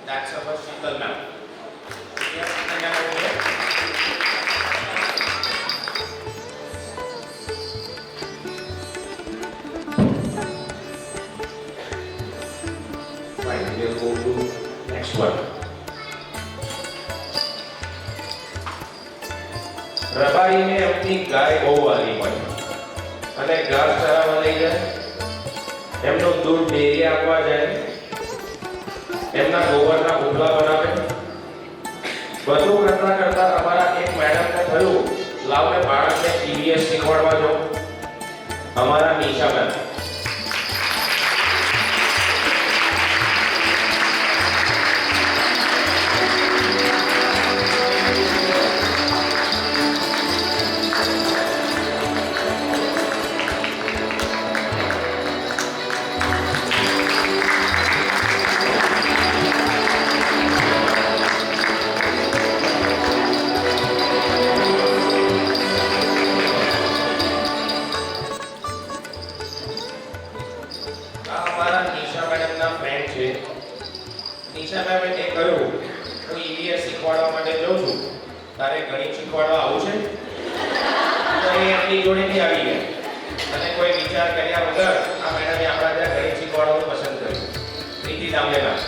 That's our Sheetal ma'am. Yes, Sheetal ma'am over here. Fine, we'll go to next one. રબારીને એમની ગાય બહુ વાલી હોય અને ઘાસ ચરાવવા લઈ જાય, એમનું દૂધ ડેરી આપવા જાય, એમના ગોબરના ઉપલા બનાવે. બધું કરતા કરતા અમારા એક મેડમને થયું લાવને બાળકને ઈવીએસ શીખવાડવા જો. અમારા નિશા મેમ નિશા મેમે તે કહ્યું હું ઈવીએસ શીખવાડવા માટે જઉં છું, તારે ગણિત શીખવાડવા આવું છે? તો એ એમની જોડેથી આવી ગયા અને કોઈ વિચાર કર્યા વગર આ મેડમે આપણા ત્યાં ગણિત શીખવાડવાનું પસંદ કર્યું. પ્રીતિ દામલેના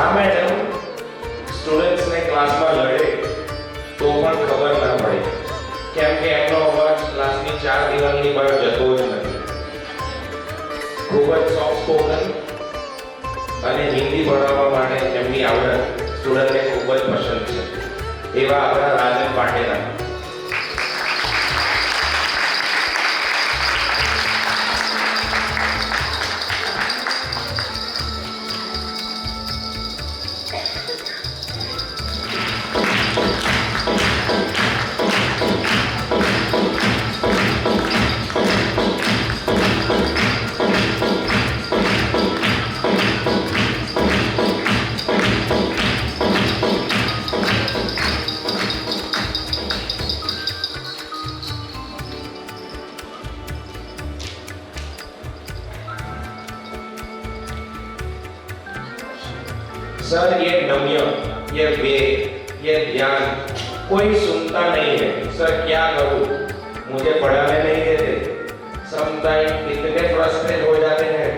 આ મેડમ સ્ટુડન્ટ્સને ક્લાસમાં લડે તો પણ ખબર ના પડે, કેમ કે એમનો અવાજ ક્લાસની 4 દિવાલની બહાર જતો જ નથી. ખૂબ જ સોફ્ટ સ્પોકન અને હિન્દી ભણાવવા માટે એમની આવડત સ્ટુડન્ટને ખૂબ જ પસંદ છે. એવા આપણા રાજન પાટેલા सर ये नम्य, ये वेग, ये ध्यान कोई सुनता नहीं है. सर क्या करूं, मुझे पढ़ाने नहीं देते. समटाइम इतने फ्रस्ट्रेट हो जाते हैं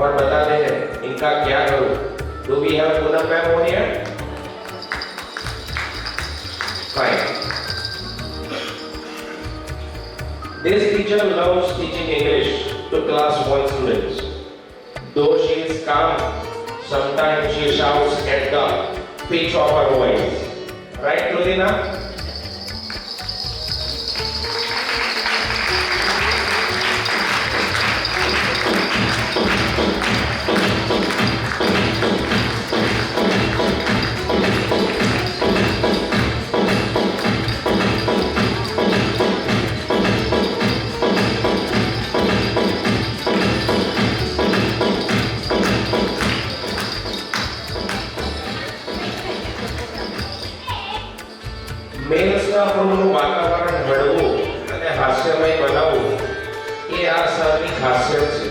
और बताते हैं इनका क्या करूं. Do we have Poonam ma'am over here? Fine. This teacher loves teaching English to class 1 students. Though she is calm, sometimes she shouts at the pitch of her voice. Right, Rudina? મેલ સ્ટાફનું વાતાવરણ હળવું અને હાસ્યમય બનાવવું એ આ સરની ખાસિયત છે.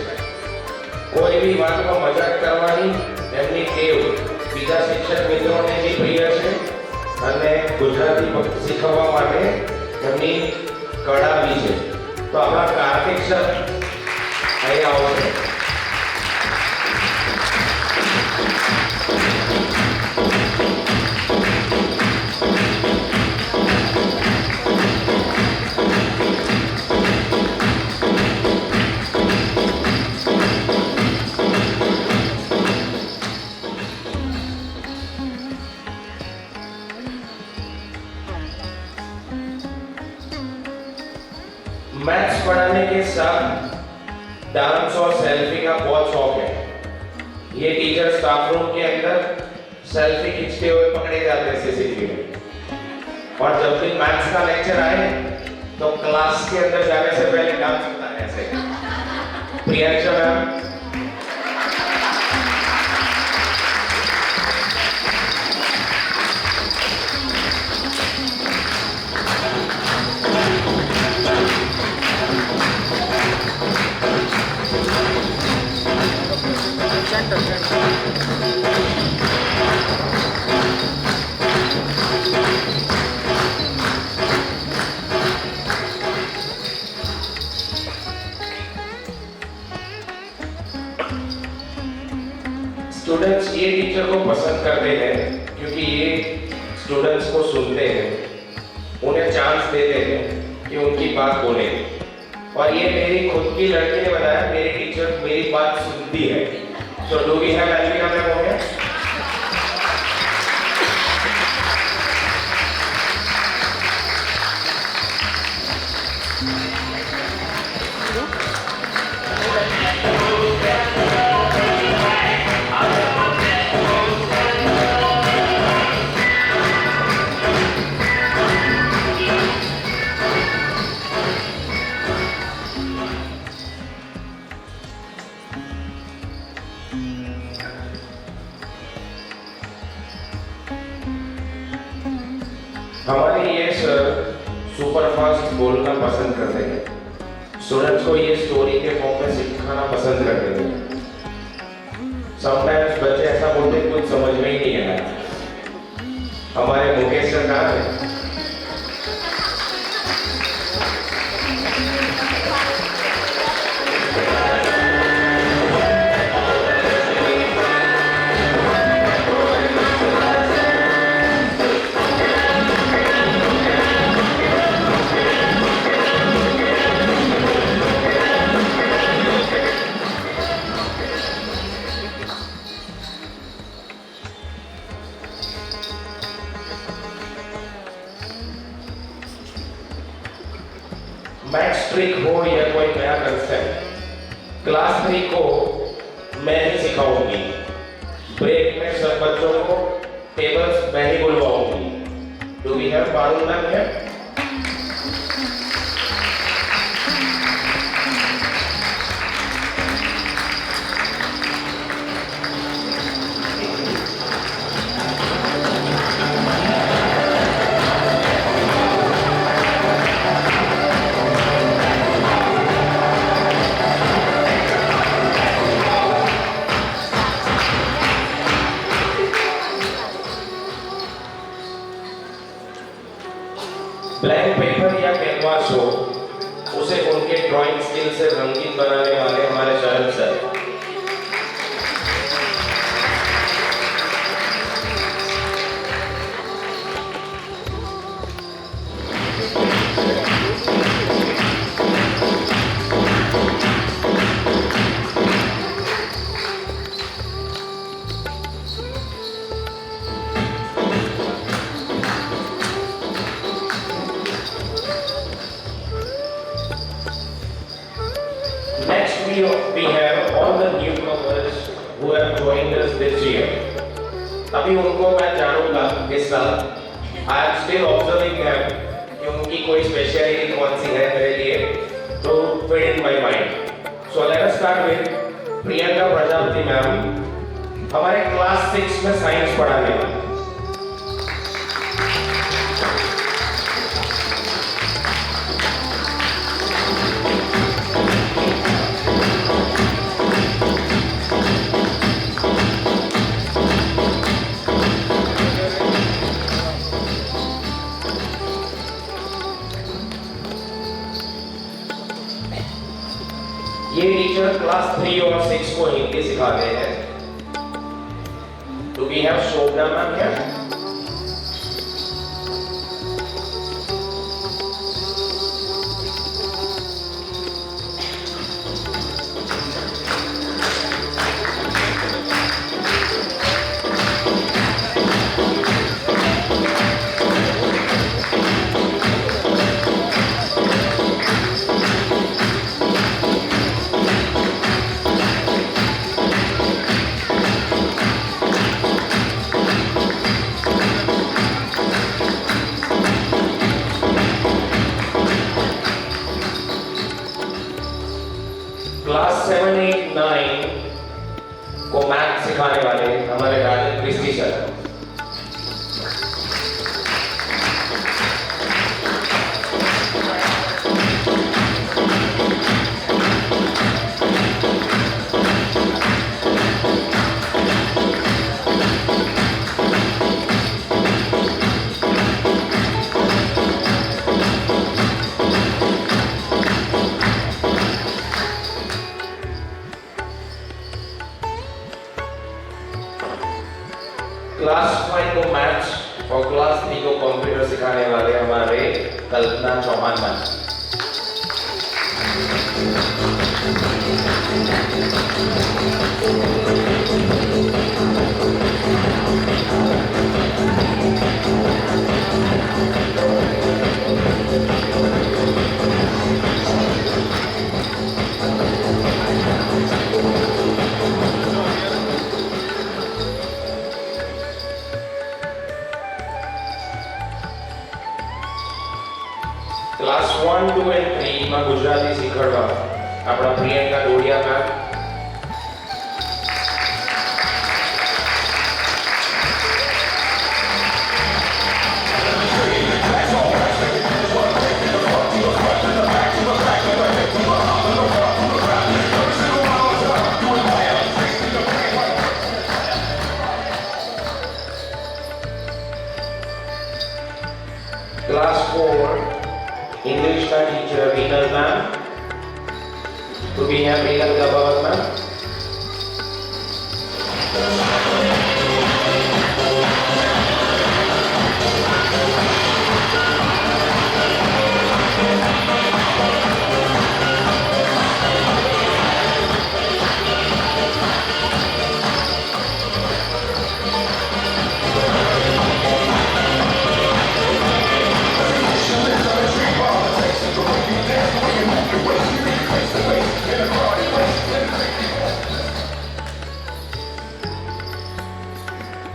કોઈ બી વાતમાં મજાક કરવાની એમની ટેવ બીજા શિક્ષક મિત્રોને બી પ્રિય છે અને ગુજરાતી શીખવવા માટે એમની કળા બી છે. તો આપણા કાર્તિક સર અહીંયા આવો છે. मैथ्स पढ़ाने के साथ डांस और सेल्फी का बहुत शौक है। ये टीचर स्टाफ रूम के अंदर सेल्फी खींचते हुए पकड़े जाते हैं सीसीटीवी में। और जब भी मैथ्स का लेक्चर आए तो क्लास के अंदर जाने से पहले डांस होता है ऐसे। प्रियंका मैम, स्टूडेंट्स ये टीचर को पसंद करते हैं क्योंकि ये स्टूडेंट्स को सुनते हैं, उन्हें चांस देते हैं कि उनकी बात बोले। और ये मेरी खुद की लड़की ने बताया मेरी टीचर मेरी बात सुनती है। So do we have Elvina ma'am हो गया? हमारे ये सर सुपर फास्ट बोलना पसंद करते हैं। स्टूडेंट्स को ये स्टोरी के फॉर्म में सिखाना पसंद करते हैं। समटाइम्स बच्चे ऐसा बोलते हैं कुछ समझ में ही नहीं आया। हमारे मुकेश सर कहाँ है? मैथ्स ट्रिक हो या कोई नया कंसेप्ट, क्लास 3 को मैं ही सिखाऊंगी। ब्रेक में सब बच्चों को टेबल्स मैं ही बुलवाऊंगी। Do we have Parul ma'am here? Black paper या कैनवास हो, उसे उनके ड्राइंग स्किल से रंगीन बनाने वाले हमारे शरद sir. Next we have all the newcomers who have joined us this year. अभी उनको मैं जानूंगा इस साल। I am still observing them कि उनकी कोई स्पेशलिटी कौन सी है मेरे लिए, तो fit in my mind. So let us start with Priyanka Prajapati ma'am, हमारे क्लास 6 में साइंस पढ़ाने वाली। ये टीचर क्लास 3 और 6 को हिंदी सिखाते हैं। Do we have Shobhana ma'am here? वो मैथ सिखाने वाले हमारे राजन क्रिस्टी सर। क्लास 5 को मैथ्स और क्लास 3 को कंप्यूटर सिखाने वाले हमारे कल्पना चौहान मैम। क्लास 1, 2 and 3 માં ગુજરાતી શીખવાડવા આપણા Priyanka Dodiya ma'am. Class 4 English का teacher Vinal ma'am, तो भी है Vinal Gabawat ma'am।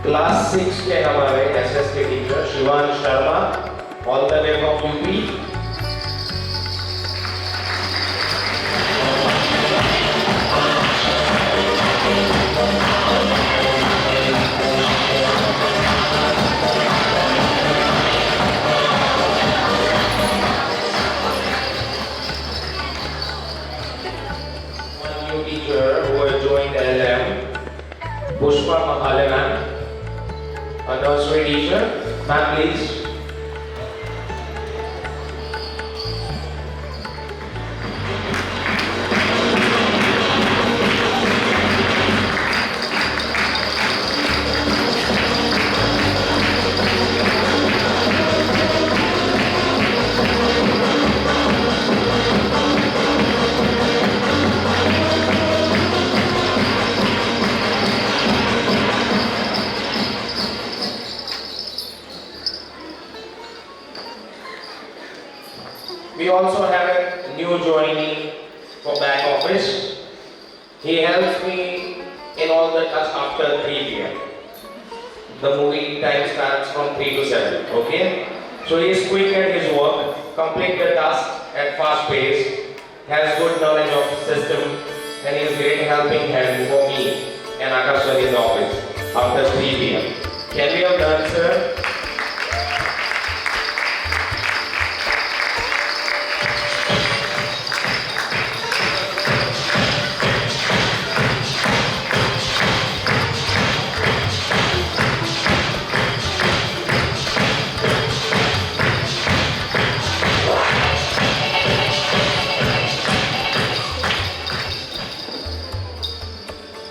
क्लास 6 के हमारे एसएस के teacher Shivan Sharma, all the way from UP. One new teacher who has joined LM, Pushpa Mahale ma'am, a nursery teacher, ma'am please. We also have a new joining for back office. He helps me in all the tasks after 3 p.m. The movie time starts from 3 to 7. Okay? So he is quick at his work, complete the task at fast pace, has good knowledge of the system, and is great helping hand for me and Akash in the office after 3 p.m. Can we have done, sir?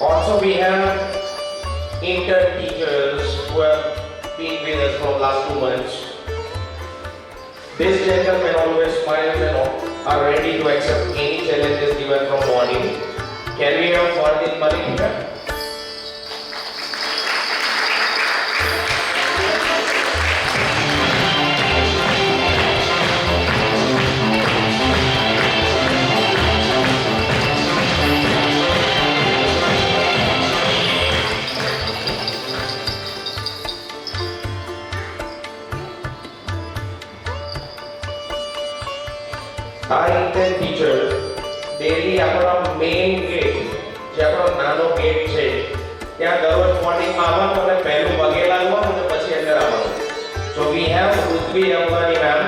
Also we have intern teachers who have been with us for last 2 months. These gentlemen always smile and are ready to accept any challenges given from morning. Can we have Fardin Malik here? આ intern teacher daily આપણો main gate જે આપણો નાનો gate છે ત્યાં દરરોજ મોર્નિંગમાં આવવાનું અને પહેલું પગે લાગવાનું અને પછી અંદર આવવાનું. So we have Ruthvi Amlani ma'am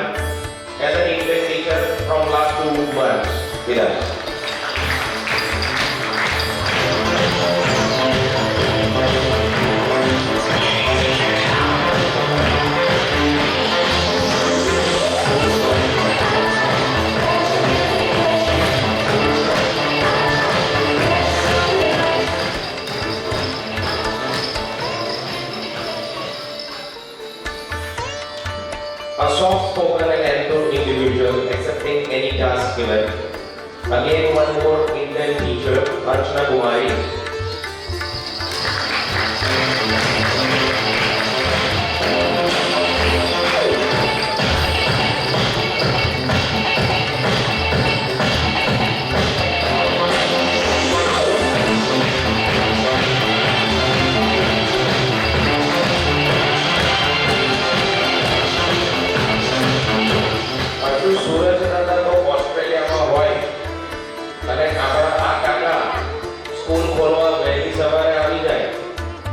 as an Indian teacher from last 2 months with us. A soft-spoken and enthused individual accepting any task given. Again, one more Indian teacher, Archana Kumari.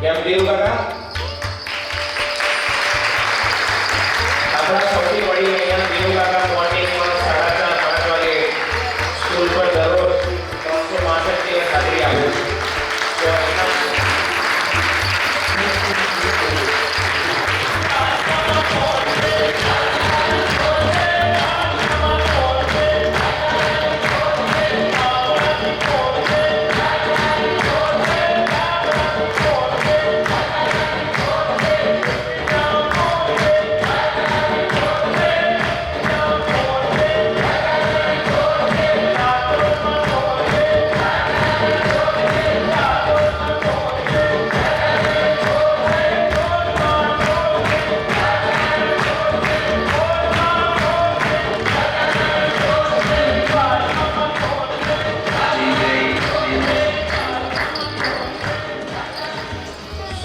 કેમ દેવ કાકા આપણા સૌથી વડીલ અહીંયા દેવ કાકા મોર્નિંગમાં 4:30-5 વાગે school પર દરરોજ 365 દિવસ હાજરી આપે છે.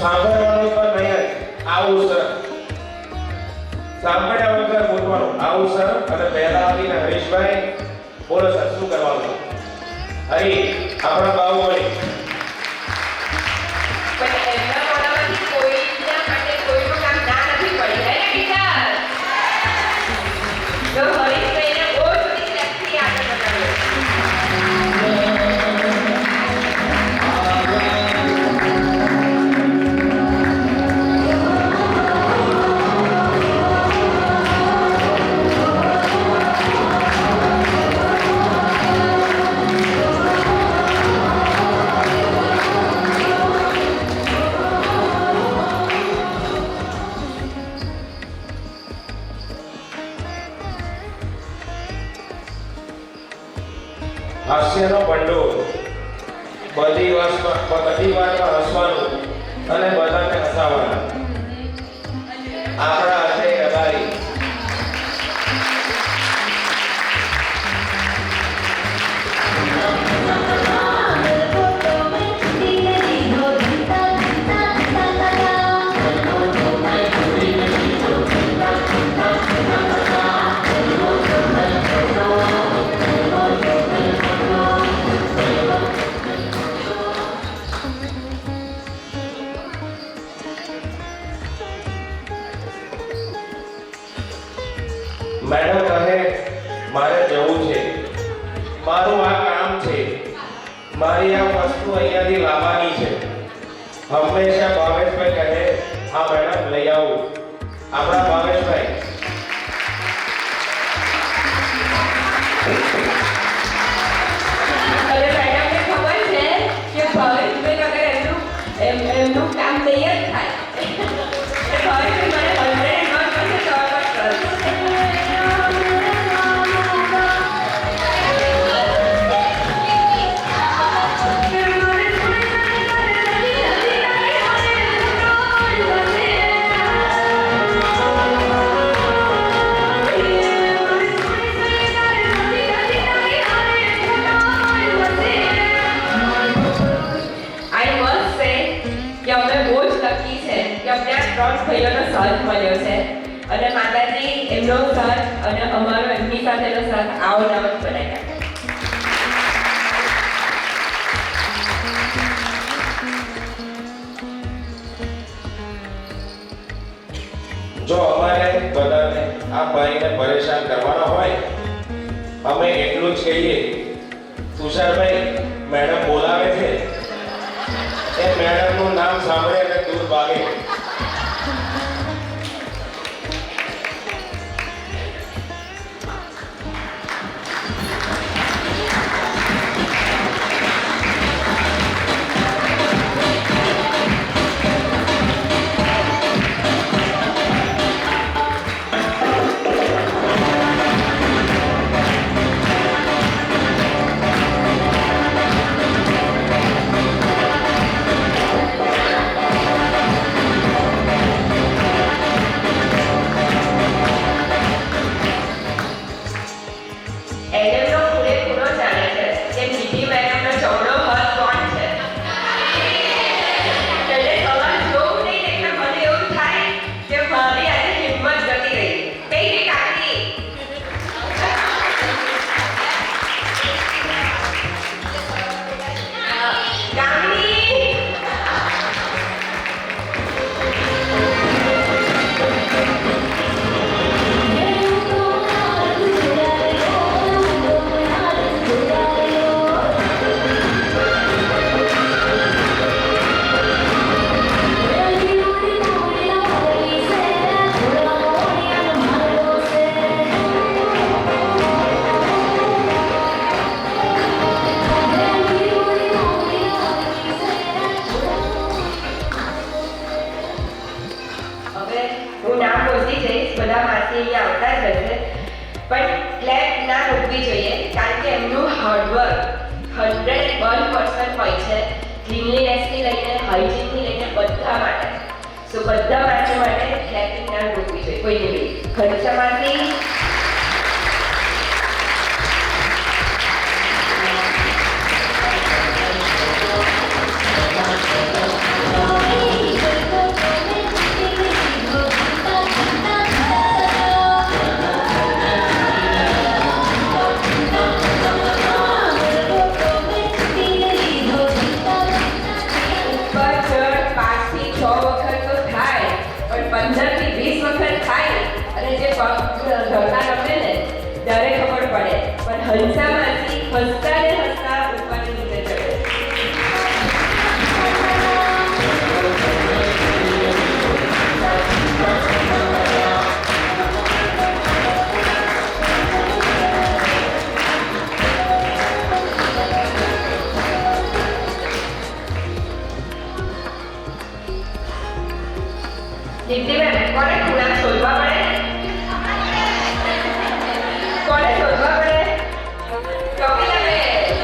સાંભળવાનું પણ નહીં આવું સર સાંભળ્યા વગર બોલવાનું આવું સર અને પહેલા આવીને હરીશભાઈ બોલો સર શું કરવાનું હરી આપણા બાહુબલી પણ એમના મોઢામાંથી કોઈના માટે કોઈનું કામ ના નથી પડી હે ટીચર જો હરીશભાઈને બહુ જુદી શક્તિ આગળ બતાવ્યો. હાસ્યનો ભંડોળ બધી વાતમાં હસવાનું અને બધાને હસાવવાના આપણા હાથે રબારી મેડમ કહે મારે જવું છે મારું આ કામ છે મારી આ વસ્તુ અહીંયાથી લાવવાની છે હંમેશા ભાવેશભાઈ કહે હા મેડમ લઈ આવું આપણા ભાવેશભાઈ અરે મેડમને ખબર છે કે ભાવેશભાઈ અગર એમનું કામ તૈયાર થાય ભાવેશભાઈ મને 101% સવાલ કરશે. ભાઈઓનો સાથ મળ્યો છે અને માતાજી એમનો સાથ અને અમારો એમની સાથેનો સાથ આવો નવો જ બનાવી રાખે. 1% હોય છે ક્લીનલીનેસથી લઈને હાઇજીનથી લઈને બધા માટે. સો બધા માટે હેપી જ્ઞાન રોકવી જોઈએ કોઈને બી. ખર્ચામાંથી ત્યારે ખબર પડે પણ હંસામાંથી હસતા ને હસતા ઉપરની નીચે ચડે. દીપ્તિબેન, કોને ખૂણા શોધવા પડે? કોને શોધવા પડે? કપિલાબેન.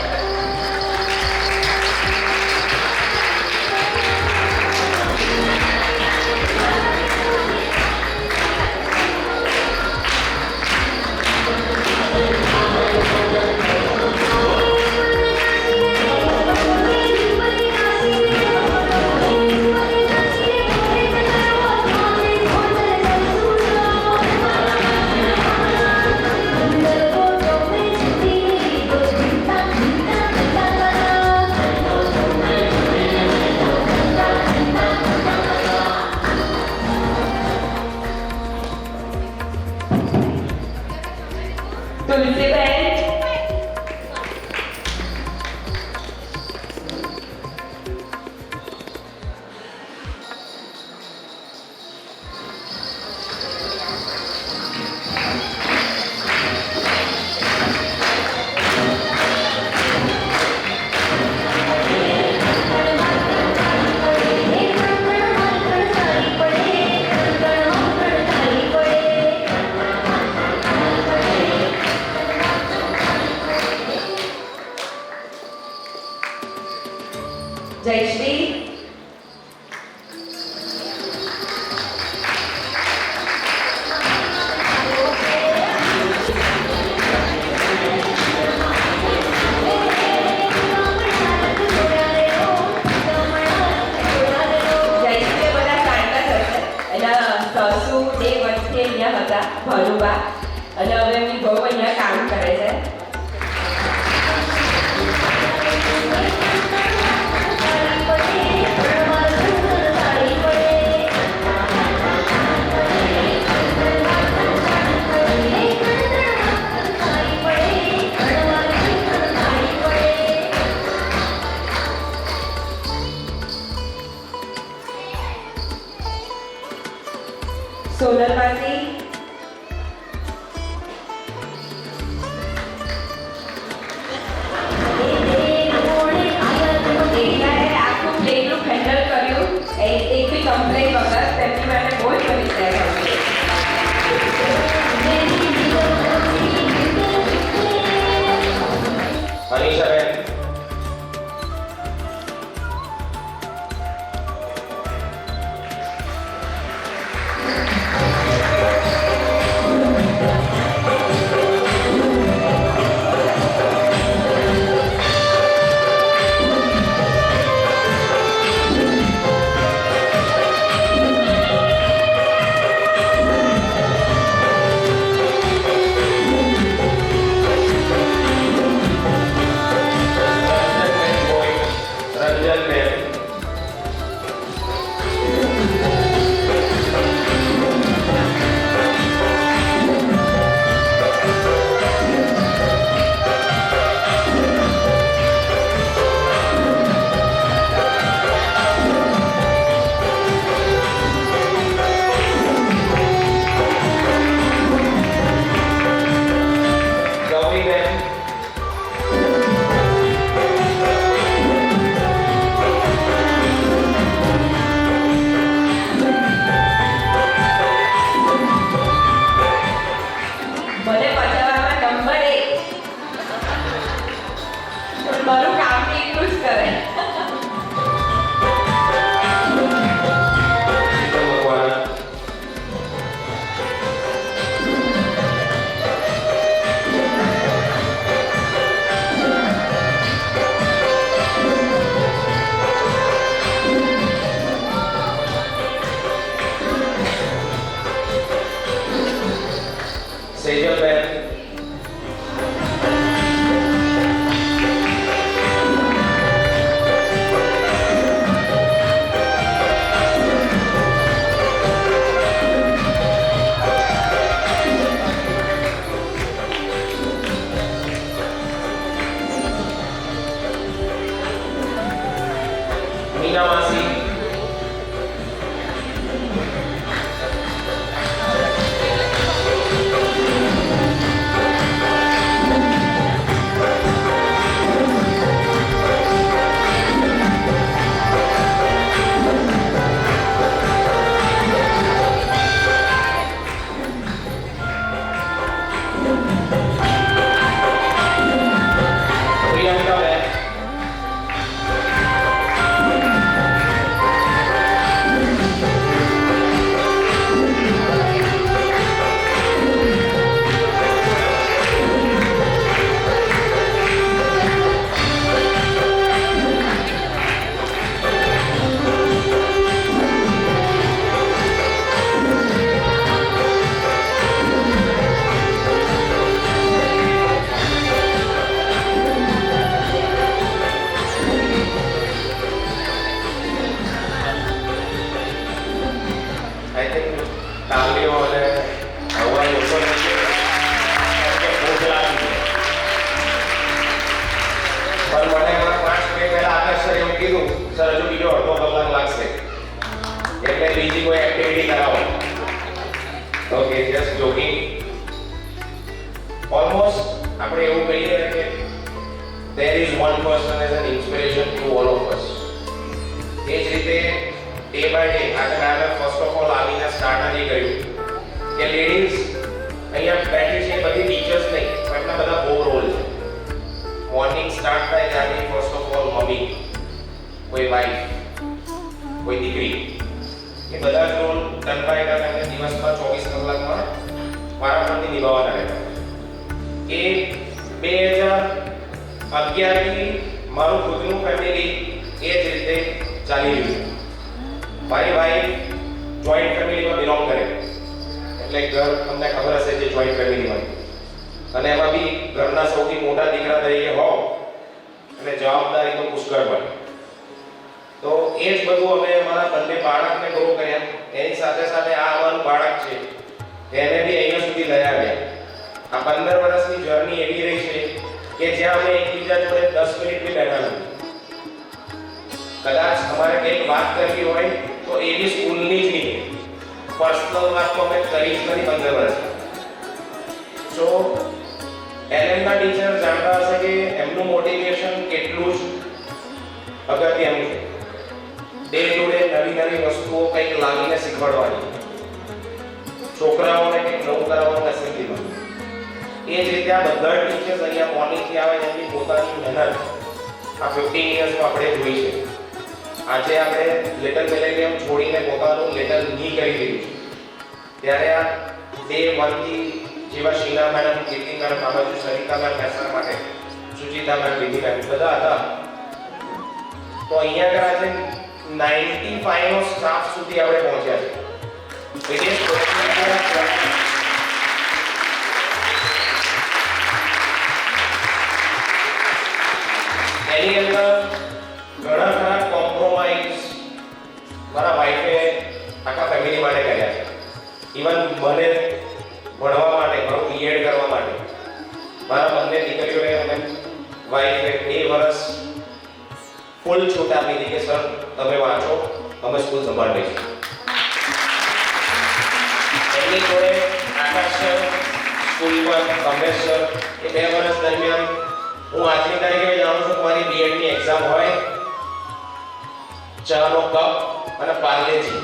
તુલસીબેન. જયશ્રી. ભરુબા અને હવે એમની બહુ અહીંયા કામ કરે છે. સોનલમાંથી. સેજલબેન, મીના માસી, પ્રિયંકાબેન, આઈ થિંક તાલીઓ અને હવા લોકો ભૂખ લાગી પણ મને હમણાં 5 મિનિટ પહેલા આકાશ સર એવું કીધું સર હજુ બીજો અડધો કલાક લાગશે એટલે બીજી કોઈ એક્ટિવિટી કરાવો. Okay, just joking. ઓલમોસ્ટ આપણે એવું કહીએ કે there is one person as an inspiration to all of us. એ જ રીતે ડે બાય ડે આજે મેં ફર્સ્ટ ઓફ ઓલ આવીને સ્ટાર્ટ આજે કર્યું કે લેડીઝ અહીંયા બેઠી છે બધી ટીચર્સ નહીં પણ એમના બધા બહુ રોલ છે. મોર્નિંગ સ્ટાર્ટ થાય ત્યારથી ફર્સ્ટ ઓફ ઓલ મમ્મી, કોઈ વાઈફ, કોઈ દીકરી, એ બધા જ રોલ ડન બાય ડન એમને દિવસમાં 24 કલાકમાં વારાફરતી નિભાવવાના રહેતા. એ 2011 થી મારું ખુદનું ફેમિલી એ જ રીતે ચાલી રહ્યું છે. મારી વાઈફ જોઈન્ટ ફેમિલીમાં બિલોંગ કરે એટલે ઘર તમને ખબર હશે જે જોઈન્ટ ફેમિલીમાં અને એમાં બી ઘરના સૌથી મોટા દીકરા તરીકે હો એટલે જવાબદારી તો પુષ્કળ હોય. તો એ જ બધું અમે અમારા બંને બાળકને ગ્રો કર્યા. એની સાથે સાથે આ અમારું બાળક છે એને બી અહીંયા સુધી લઈ આવ્યા. આ 15 વર્ષની જર્ની એવી રહી છે કે જ્યાં અમે એકબીજા જોડે 10 મિનિટ બી બેઠા નથી. કદાચ અમારે કંઈક વાત કરવી હોય તો એ બી સ્કૂલની જ નહીં, પર્સનલ વાત તો અમે કરી જ નથી 15 વર્ષ. સો એલએમના ટીચર જાણતા હશે કે એમનું મોટિવેશન કેટલું જ અગત્યનું છે. ડે ટુ ડે નવી નવી વસ્તુઓ કંઈક લાવીને શીખવાડવાની, છોકરાઓને કંઈક નવું કરાવવાનું નસીબ દીધું. એ જ રીતે આ બધા ટીચર્સ અહીંયા મોર્નિંગથી આવે એમની પોતાની મહેનત આ 15 યર્સમાં આપણે જોઈ છે. આજે આપણે લિટલ મિલેનિયમ છોડીને પોતાનું લિટલ મી કરી દીધું છે. ત્યારે આ ડે 1 થી જેવા શીલા મેડમ, કીર્તિ મેડમ, આ બાજુ સરિતા મેમ બેસવા માટે, સુચિતા મેમ, વિધિ મેમ બધા હતા. તો અહીંયા આગળ આજે 95 નો સ્ટાફ સુધી આપણે પહોંચ્યા છે. એની અંદર ઘણા ખરા કોમ્પ્રોમાઇઝ મારા વાઈફે આખા ફેમિલી માટે કર્યા છે. ઇવન મને ભણવા માટે, મારું બીએડ કરવા માટે મારા બંને દીકરીઓએ અને વાઈફે 2 વર્ષ ફૂલ છૂટ આપી હતી કે સર તમે વાંચો, અમે સ્કૂલ સંભાળી લઈશું. એમની જોડે આકાશ સર, સ્કૂલ પર કમલેશ સર, એ 2 વર્ષ દરમિયાન હું આજની તારીખે જાણું છું કે મારી બીએડની એક્ઝામ હોય, ચાનો કપ અને પાર્લેજી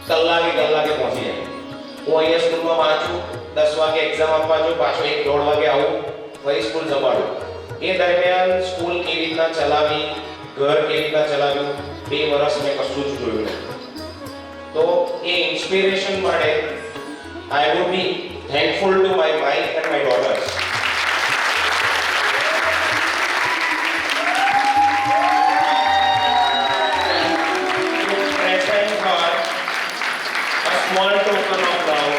કલાકે પહોંચી જાય. હું અહીંયા સ્કૂલમાં વાંચું, 10 વાગે એક્ઝામ આપવા જાઉં, પાછો 1-1:30 વાગે આવું, ફરી સ્કૂલ સંભાળું. એ દરમિયાન સ્કૂલ કેવી રીતના ચલાવી, ઘર કેવી રીતના ચલાવ્યું, 2 વર્ષ મેં કશું જ જોયું નહીં. તો એ ઇન્સ્પિરેશન માટે I would be thankful to my wife and my daughter's. Small token of love,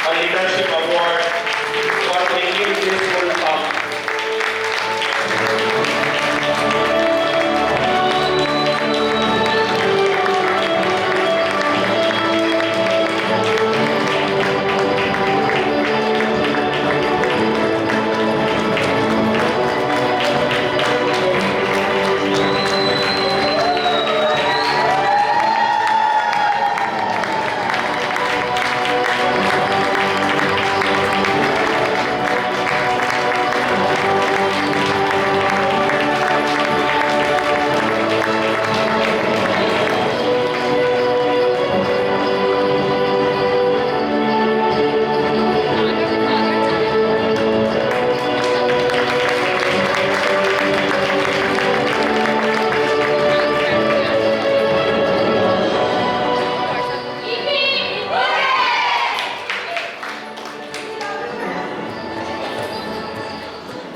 a leadership award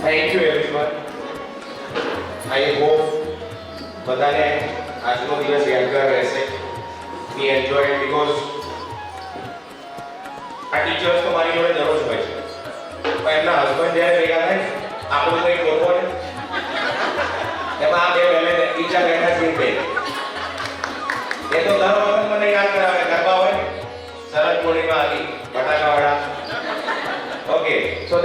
thank you everyone. I hope બધાને આજનો દિવસ યાદગાર રહેશે. વી એન્જોય બીકોઝ આ ટીચર્સ તો મારી જોડે દરરોજ હોય છે, પણ એમના હસબન્ડ જ્યારે ભેગા થાય આપણું કંઈ ગોઠવો ને એમાં આ બે પહેલે બીજા બેઠા છે બે એ તો દર વખત મને યાદ કરાવે. ગરબા હોય શરદ પૂર્ણિમા હતી બટાકાવાળા. Okay, so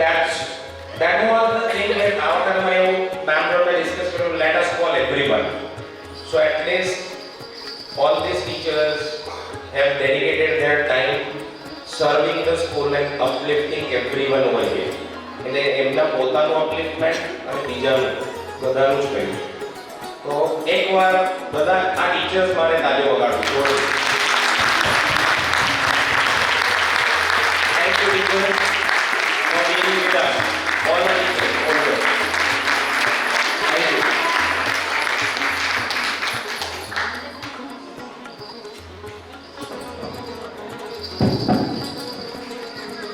that was the thing that our time એવું મેમ જોડે ડિસ્કસ કર્યું, let us call everyone. So at least all these teachers have dedicated their time serving the school and uplifting everyone over here. એટલે એમના પોતાનું અપલિફમેન્ટ અને બીજાનું બધાનું જ કર્યું. તો એકવાર બધા આ ટીચર્સ માટે તાળીઓ વગાડો. Thank you teachers for being with us. All the teachers, all the thank you.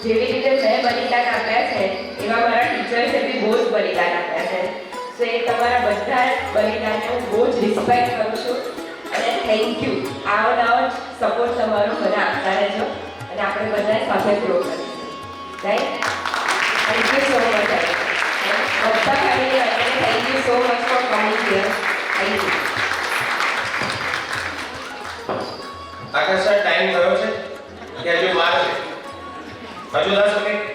જેવી રીતે મેં બલિદાન આપ્યા છે એવા મારા ટીચર્સે બી બહુ જ બલિદાન આપ્યા છે. સો એ તમારા બધા બલિદાનને હું બહુ જ રિસ્પેક્ટ કરું છું અને થેન્ક યુ. આવો નવો જ સપોર્ટ તમારો બધા આપતા રહેજો અને આપણે બધા સાથે ગ્રો કરીશું. Right? Thank you so much. બધા ફેમિલી માટે thank you so much for coming here. Thank you. Akash sir, time થયો છે કે હજુ વાર છે? હજુ 10 મિનિટ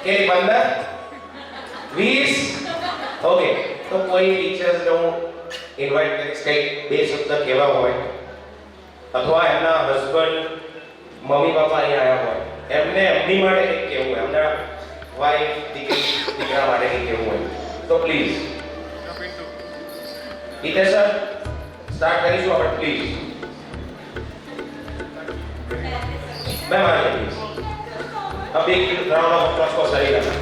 કે 15 20? ઓકે, તો કોઈ ટીચર્સને હું ઇન્વાઇટ કરીશ કંઈક બે શબ્દ કહેવા હોય અથવા એમના હસબન્ડ મમ્મી પપ્પા અહીં આવ્યા હોય એમને એમની માટે કંઈક કહેવું હોય, એમના વાઈફ દીકરા માટે કંઈક કહેવું હોય તો પ્લીઝ. હિતેશ સર, સ્ટાર્ટ કરીશું આપણે પ્લીઝ. મેમ આ please. A big round of applause for Sarita.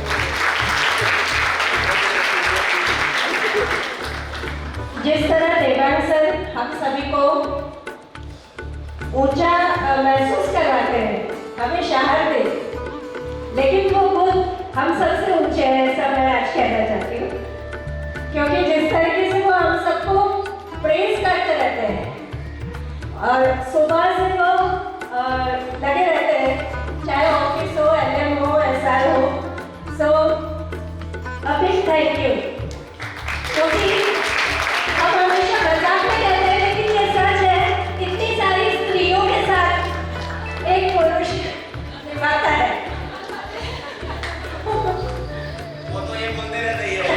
जिस तरह देवांग सर हम सभी को ऊंचा महसूस करवाते हैं, हमें शहर दे, लेकिन वो खुद हम सबसे ऊंचे हैं, ऐसा मैं आज कहना चाहती हूँ. क्योंकि जिस तरीके से वो हम सबको प्रेज करते रहते हैं और सुबह से वो लगे रहते हैं, चाहे ऑफिस हो, एलएम हो, एसआर हो. सो अ बिग थैंक यू. क्योंकि हम हमेशा मजाक में कहते हैं लेकिन ये सच है, इतनी सारी स्त्रियों के साथ एक पुरुष निभाता है. वो तो ये बोलते रहते हैं.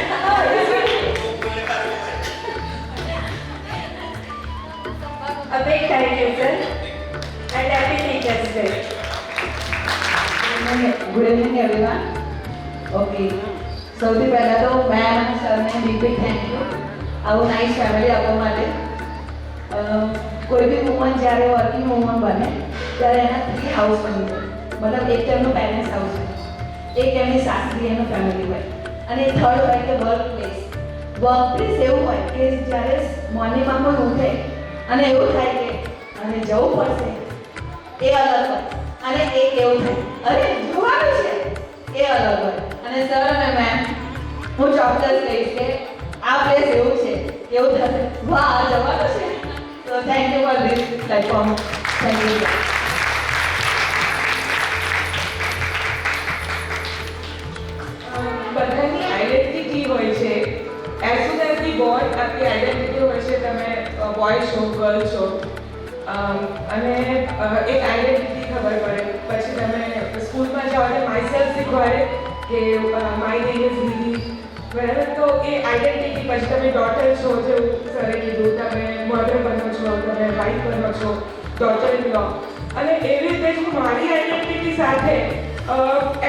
A big thank you sir and happy Teachers Day. Good evening everyone. Okay, સૌથી પહેલાં તો મેમ અને સરને બિગ થેન્ક યુ આવું નાઇસ ફેમિલી આપવા માટે. કોઈ બી વુમન જ્યારે વર્કિંગ વુમન બને ત્યારે એના 3 હાઉસ બની જાય. મતલબ એક તેમનું પેરેન્ટ્સ હાઉસ હોય, એક એમની સાસરી એનું ફેમિલી હોય અને થર્ડ હોય કે વર્ક પ્લેસ. વર્ક પ્લેસ એવું હોય કે જ્યારે મોર્નિંગમાં કોઈ ઉઠે અને એવું થાય કે અને જવું પડશે એ અલગ હોય અને એક એવું થાય અરે જોવાનું છે એ અલગ હોય. અને સર અને મેમ હું ચોક્કસ કહીશ કે આ પ્લેસ એવું છે એવું થશે વાહ જવાનું છે. તો thank you for this platform. Thank you. બધાની આઈડેન્ટિટી હોય છે. એઝ સુન એઝ વી બોર્ન આપણી આઈડેન્ટિટી હોય છે, તમે બોય છો, ગર્લ છો, અને એક આઈડેન્ટિટી ખબર પડે. પછી તમે સ્કૂલમાં જાઓ એટલે માય સેલ્ફ શીખવાડે કે માય નેમ ઇઝ દીદી, બરાબર? તો એ આઈડેન્ટિટી પછી તમે ડોટર છો, જેવું સરે કીધું, તમે મધર બનો છો, તમે વાઈફ બનો છો, ડોટર ઇન લો. અને એવી રીતે જ હું મારી આઈડેન્ટિટી સાથે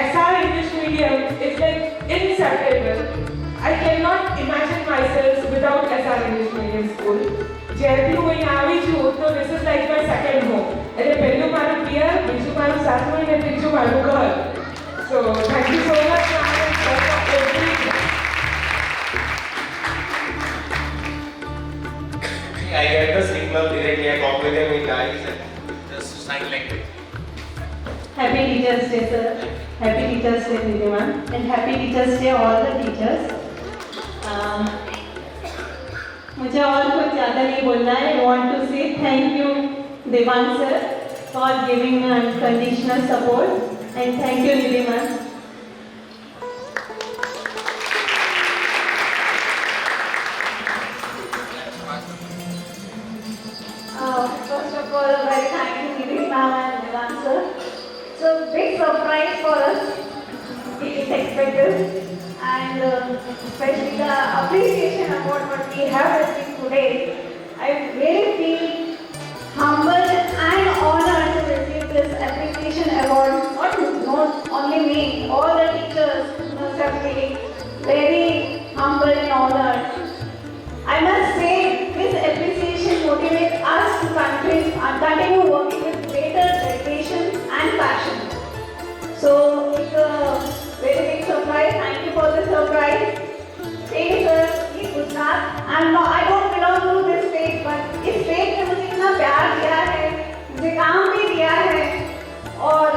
SR English medium is like inseparable. I cannot imagine myself without SR English medium school. જ્યારથી હું અહીંયા આવી છું તો this is like my second home. એટલે પહેલું મારું પિયર, બીજું મારું સાસુ અને ત્રીજું મારું ઘર. So thank you so much for everything. I get the signal directly. I talk with them with eyes and just sign language. Happy Teachers Day, sir. Happy Teachers Day, Nidiman, and Happy Teachers Day, all the teachers. मुझे और कुछ ज़्यादा नहीं बोलना है. I want to say thank you, Devang sir, for giving me unconditional support, and thank you, Nidiman. First of all, very thank you, Nidhi ma'am and Devang sir. So big surprise for us. We didn't expect this, and especially the appreciation award what we have received today. I really feel humbled and honored to receive this appreciation award. Not only me, all the teachers must have been very humble and honored. I must say this appreciation motivates us to continue working with greater dedication and passion. So it's a very big surprise. Thank you for the surprise. Thank you sir. ये Gujarat I don't belong to this state, but इस state ने मुझे इतना प्यार दिया है, मुझे काम भी दिया है, और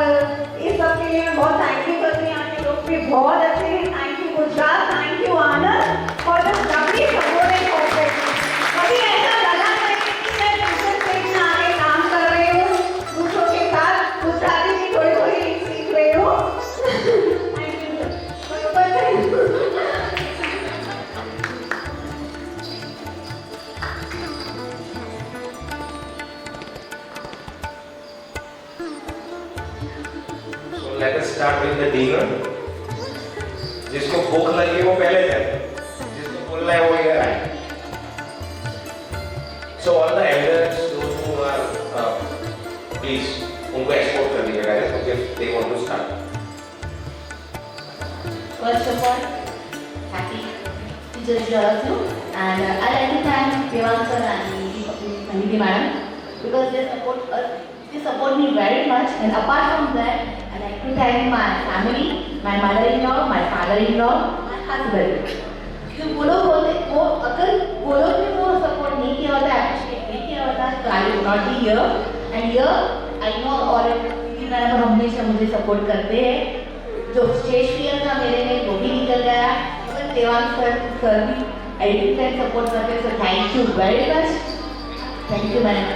इस सब के लिए मैं बहुत थैंक यू करती हूँ. यहाँ के लोग भी बहुत अच्छे हैं. Thank you Gujarat, thank you Anand for the lovely support and cooperation. कभी ऐसा लगा नहीं कि मैं दूसरे स्टेट में आके काम कर रही हूँ, दूसरों के साथ गुजराती भी थोड़ी थोड़ी सीख रही हूँ. Thank you sir. So let us start with the dinner. जिसको भूख लगी वो पहले जाए, जिसको बोलना है वो इधर आए. So all the elders, those who are please उनको escort कर दीजिएगा if they want to start. First of all, happy Teachers Day all of you, and I like to thank Devang sir and Nidhi madam because they support me very much. And apart from that, I like to thank my family, my mother-in-law, my father-in-law, my husband. क्योंकि वो लोग बोलते वो अगर वो लोग ने वो support नहीं किया होता, appreciate नहीं किया होता, तो I would not be here. And here I know और Nidhi madam हमेशा मुझे support करते हैं. जो स्टेज फियर था मेरे में वो भी निकल गया. और देवांग सर भी एडिटिंग से सपोर्ट करते हैं. So thank you very much. Thank you madam.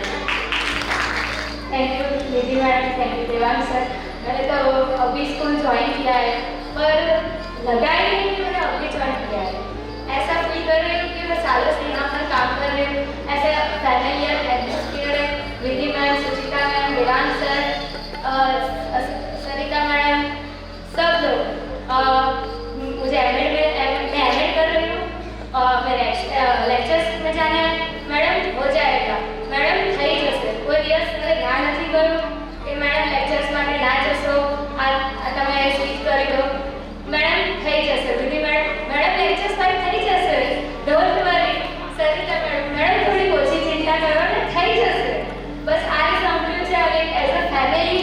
Thank you Nidhi madam, thank you Devang sir. मैंने तो अभी स्कूल ज्वाइन किया है, पर लगा ही नहीं कि मैंने अभी ज्वाइन किया है. ऐसा फील कर रही हूँ कि मैं सालों से यहाँ पर काम कर रही हूँ. ऐसा फैमिलियर एटमॉस्फेयर है. निधि मैम, सुचिता मैम, देवांग सर, सरिता मैडम, सब लोग. मुझे एमएड कर रही हूँ. मेरे लेक्चर्स में जाना है. मैडम हो जाएगा, मैडम થઈ જશે. કોઈ દિવસ મારે ધ્યાન નથી કર્યું કે મેડમ લેક્ચર્સ માટે ના જશો, તમે સ્પીચ કરી દો. મેડમ થઈ જશે. દીદી મેડમ લેક્ચર્સ માટે થઈ જશે. Don't worry. સરિતા મેડમ થોડી ઓછી ચિંતા કરો ને થઈ જશે. બસ આ સાંભળ્યું છે. હવે એઝ અ ફેમિલી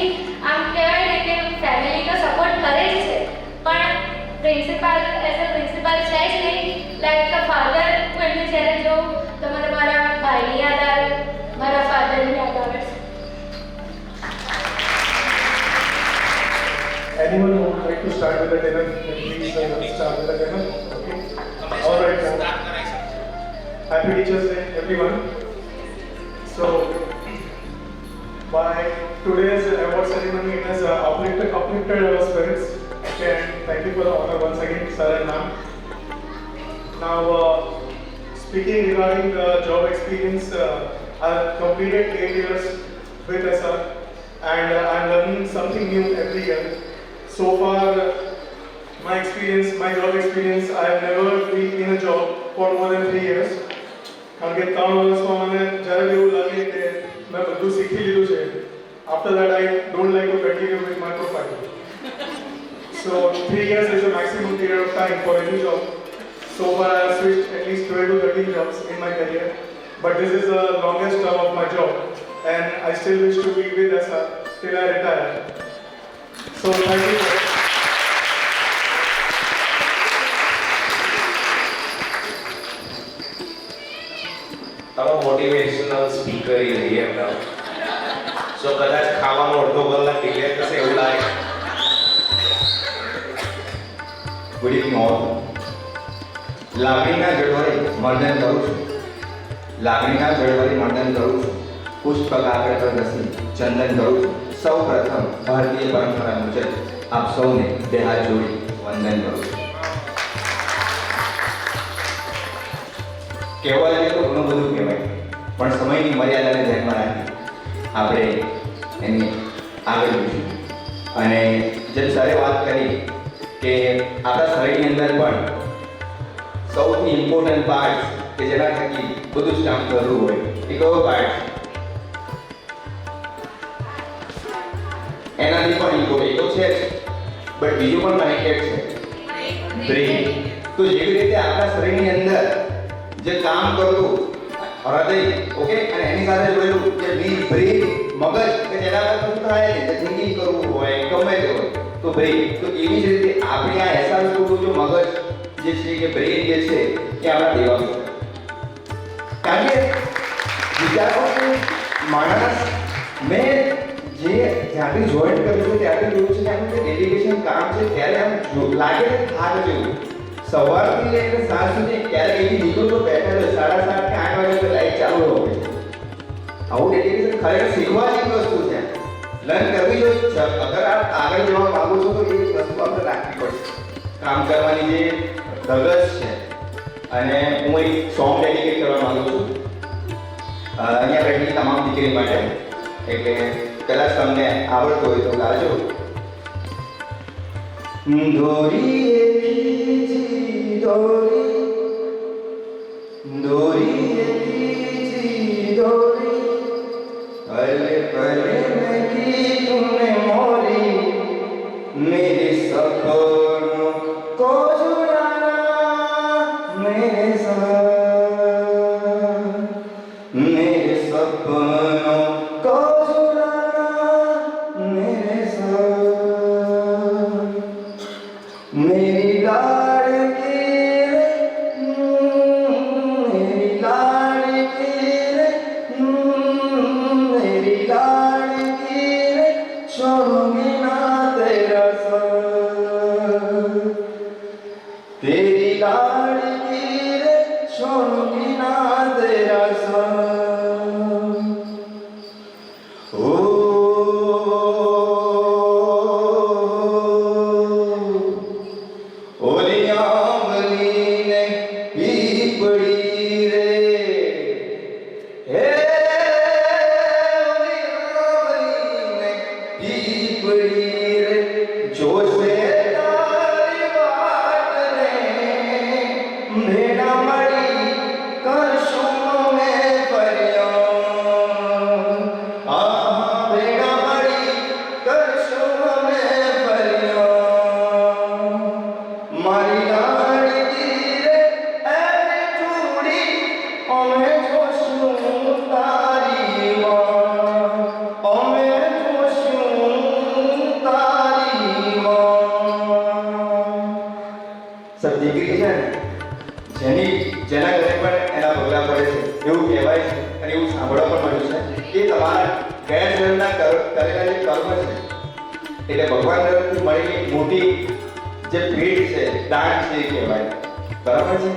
આમ કહેવાય ને કે ફેમિલીનો સપોર્ટ કરે જ છે, પણ પ્રિન્સિપાલ એઝ અ પ્રિન્સિપાલ છે જ નહીં. લાઈક ધ ફાધર મને જ્યારે જો તો મને મારા ભાઈની યાદ આવે, મારા ફાધરની યાદ આવે છે. Anyone who would like to start with the dinner, please start with the dinner. Okay. All right. Happy Teachers Day, everyone. So, by today's award ceremony, it has uplifted our spirits. Okay, and thank you for the honor once again, sir and ma'am. Now, speaking regarding the job experience, I've completed 8 years with SR, and I'm learning something new every year. So far, my job experience, I have never been in a job for more than 3 years. કારણ કે 3 વર્ષમાં મને જ્યારે એવું લાગે કે મેં બધું શીખી લીધું છે. After that, I don't like to continue with my profile. So 3 years is the maximum period of time for any job. So far, I have switched at least 12 to 13 jobs in my career. But this is the longest term of my job, and I still wish to be with SR till I retire. So thank you. તમે motivational speaker રહીએ એમના. સો કદાચ ખાવાનું અડધો કલાક delay થશે એવું લાગે. Good evening all. લાગણીના જળવારે મર્દન કરું છું. લાગણીના જળવારે મર્દન કરું છું. પુષ્પ કાગળ પર ઘસી ચંદન કરું છું. સૌ પ્રથમ ભારતીય પરંપરા મુજબ આપ સૌને બે હાથ જોડી વંદન કરું છું. કહેવા લાગે તો ઘણું બધું કહેવાય, પણ સમયની મર્યાદાને ધ્યાનમાં રાખી આપણે એની આગળ વધીશું. અને જેમ સરે વાત કરી કે આપણા શરીરની અંદર પણ સૌથી ઇમ્પોર્ટન્ટ પાર્ટ કે જેના થકી બધું જ કામ કરવું હોય એ કયો પાર્ટ? એનાથી પણ ઇમ્પોર્ટન્ટ તો છે જ, બટ બીજું પણ કનેક્ટેડ છે, બ્રેઇન. તો જેવી રીતે આપણા શરીરની અંદર જે કામ કરતું હૃદય, ઓકે, અને એની સાથે જોયેલું જે બ્રેઇન, મગજ કે જેના પર શું થાય છે, જે થિંકિંગ કરવું હોય ગમે તે હોય તો બ્રેઇન. તો એવી જ રીતે આપણી આ અહેસાસ કરવું જો મગજ જે છે કે બ્રેઇન જે છે એ આપણા દેવાનું છે. કારણ કે વિચારો કે માણસ મેં જે જ્યાંથી જોઈન કર્યું છે ત્યાંથી જોયું છે કે આનું જે ડેડિકેશન કામ છે ત્યારે આમ લાગે કે થાક જેવું. સવારથી લઈને સાંજ સુધી ક્યારેક એવી નીકળું તો બેઠેલો 7:30 કે 8 વાગે તો લાઈટ ચાલુ હોય. આવું ડેડિકેશન ખરેખર શીખવા જેવી વસ્તુ છે, લર્ન કરવી જોઈએ. અગર આપ આગળ જવા માંગો છો તો એ વસ્તુ આપણે રાખવી પડશે. કામ કરવાની જે ધગશ છે. અને હું એક સોંગ ડેડિકેટ કરવા માંગુ છું અહીંયા બેઠેલી તમામ દીકરી માટે, એટલે કદાચ તમને આવડતો હોય તો ગાજો. દોરીએ ખીચી દોરી, દોરીએ ખીચી દોરી, पले पले में की तुमने मोरी, मेरे सपनों को जुड़ाना मेरे साथ, मेरे सपनों को जुड़ाना मेरे साथ, मेरी लाडकी रे, मेरी लाडकी रे, मेरी लाडकी रे, छोड़ूंगी ना तेरा साथ, तेरी लाडकी रे, छोड़ूंगी ना तेरा साथ. ओ ओली आंवली ने पीपड़ी रे, हे ओली आंवली ने पीपड़ी रे, जो से तारी बाट रे, मेरा मड़ी करशुम में फरियाद, आहा मेरा मड़ी करशुम में फरियाद, मारी लाडकी रे ऐ टूड़ी, ओ मैं जोशूं तारी मां, ओ मैं जोशूं तारी मां. સર દીકરી છે ને, જેના ઘરે પણ એના પગલા પડે છે એવું કહેવાય છે અને એવું સાંભળવા પણ મળ્યું છે કે તમારા ગયા જન્મના કરેલા જે કર્મ છે એટલે ભગવાન તરફથી મળેલી મોટી જે ભેટ છે, દાન છે એ કહેવાય, બરાબર છે.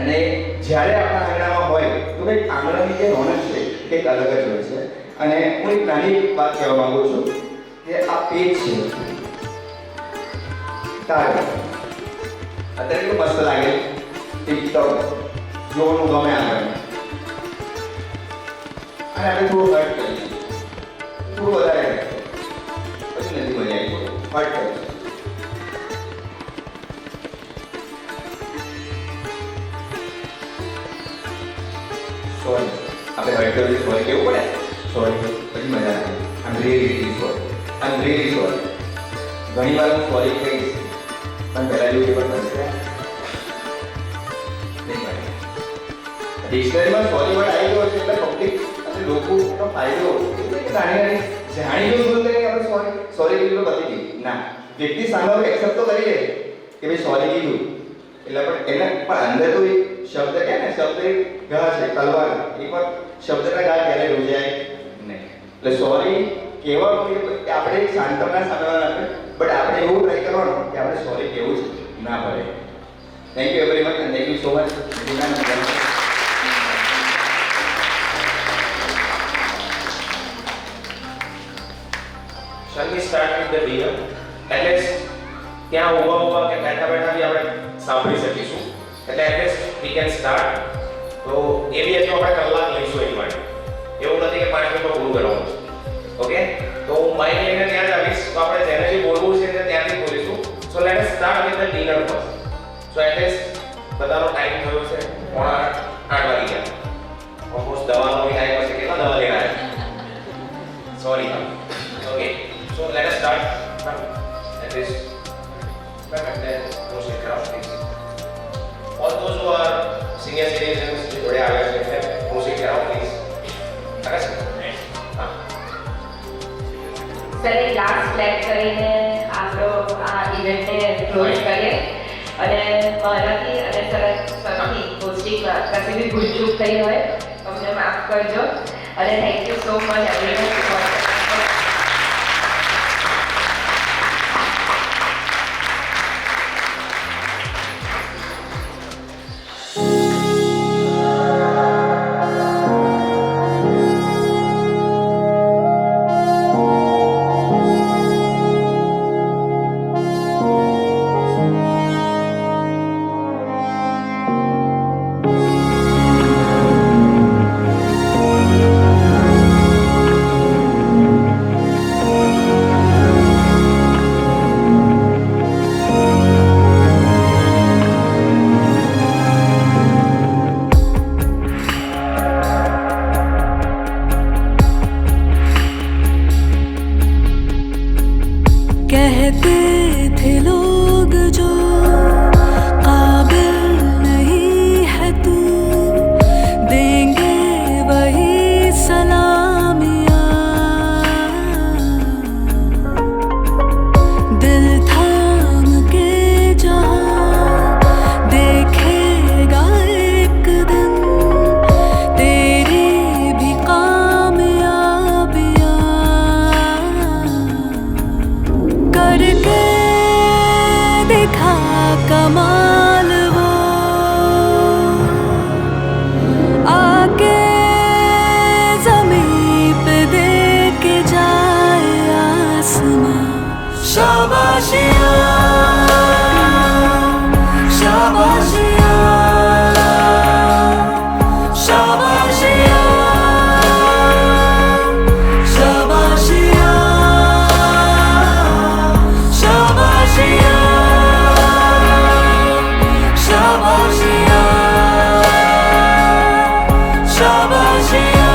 અને જ્યારે આપણા આંગણામાં હોય તો કંઈક આંગણાની જે રોનક છે કંઈક અલગ જ હોય છે. અને હું એક નાની વાત કહેવા માંગુ છું કે આ પેજ છે તારે અત્યારે તો મસ્ત લાગે, ટિકટોક જોવાનું ગમે આગળ, અને આપણે થોડું હર્ટ કરીશું, થોડું વધારે પછી નથી મજા આવી, હર્ટ કરીશું. સોરી આપણે હર્ટ કરીશું, સોરી કેવું પડે, સોરી પછી મજા આવે. I am really sorry, I am really sorry. ઘણી વાર હું સોરી કહીશ પણ પહેલા જેવું પણ બનશે નહીં બને. ડિક્શનરીમાં સોરી વર્ડ આવી ગયો છે એટલે પબ્લિક અને લોકોનો ફાયદો એટલે કે નાની જાણી ગયું ભૂલ કરીને આપણે સોરી કીધું તો પતી ગઈ ના. વ્યક્તિ સામે એક્સેપ્ટ તો કરી લે કે ભાઈ સોરી કીધું એટલે પણ એને પણ અંદર તો એક શબ્દ કહે ને, શબ્દ એક ઘા છે, તલવાર, એકવાર શબ્દના ઘા ક્યારેય રોજાય નહીં. એટલે સોરી કહેવાનું કે આપણે એક સાંત્વના સામેવાળા આપે, બટ આપણે એવું ટ્રાય કરવાનું કે આપણે સોરી કહેવું છે, ન thank you very much and thank you so much. Shall we start with the dinner? At least ત્યાં ઊભા કે બેઠા બેઠા બી આપણે સાંભળી શકીશું. એટલે at least we can start. તો એ બી હજુ આપણે કલાક લઈશું એની માટે. એવું નથી કે 5 મિનિટમાં પૂરું કરવાનું છે. ઓકે? તો હું માઇક લઈને ત્યાં જ આવીશ. તો આપણે જેને જે બોલવું છે તે ત્યાંથી બોલીશું. So let us start with the dinner first. So at least બધાનો ટાઈમ થયો છે 8:30 વાગી ગયા. ઓલમોસ્ટ દવાનો બી ટાઈમ હશે. કેટલા દવા લેવા આવ્યા? Sorry. Okay. So let us start. At least and then proceed around please. All those who are senior citizens જોડે આવ્યા છે proceed around please. આગળ હા. સર એક લાસ્ટ ક્લેપ કરીને આપણો આ ઇવેન્ટને ક્લોઝ કરીએ અને મારાથી અને સરથી હોસ્ટિંગ કશે બી ભૂલચૂક થઈ હોય અમને માફ કરજો અને thank you so much everyone for कहते थे लोग जो काबिल नहीं है तू देंगे वही सलामियाँ दिल थाम के जहाँ देखेगा एक दिन तेरी भी कामयाबियाँ करके दिखा कमाल वो आके ज़मीं पे दे के जाए आसमां शाबाशियाँ शाबाशियाँ शाबाशियाँ शाबाशियाँ शाबाशियाँ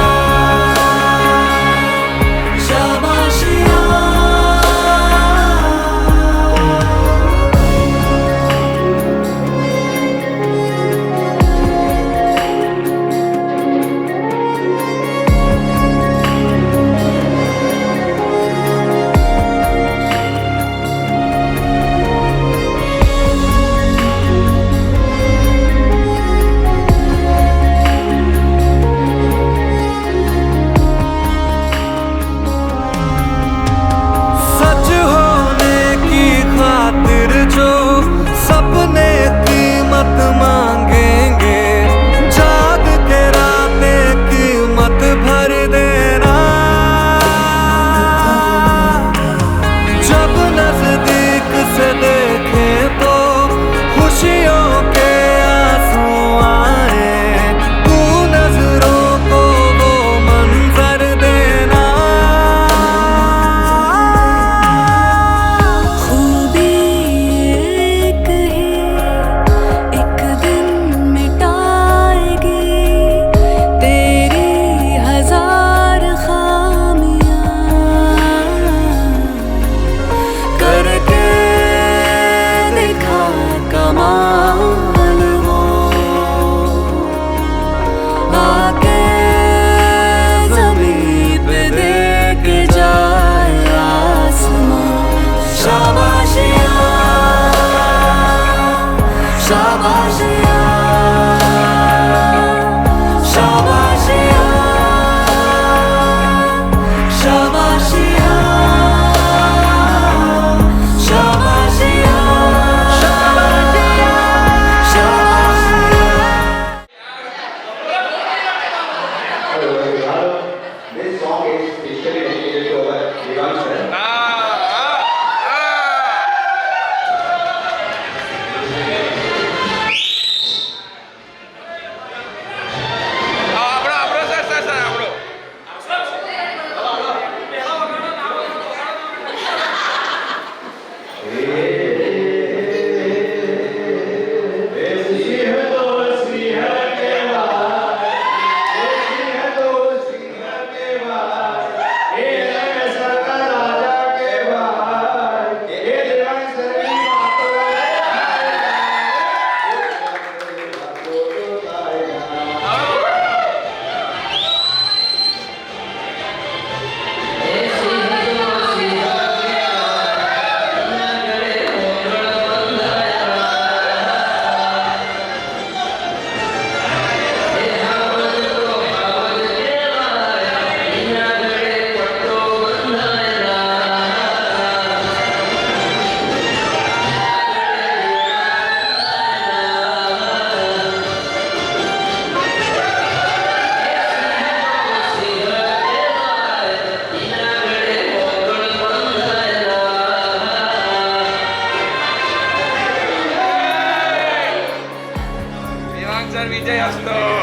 વિજય અસ્તુ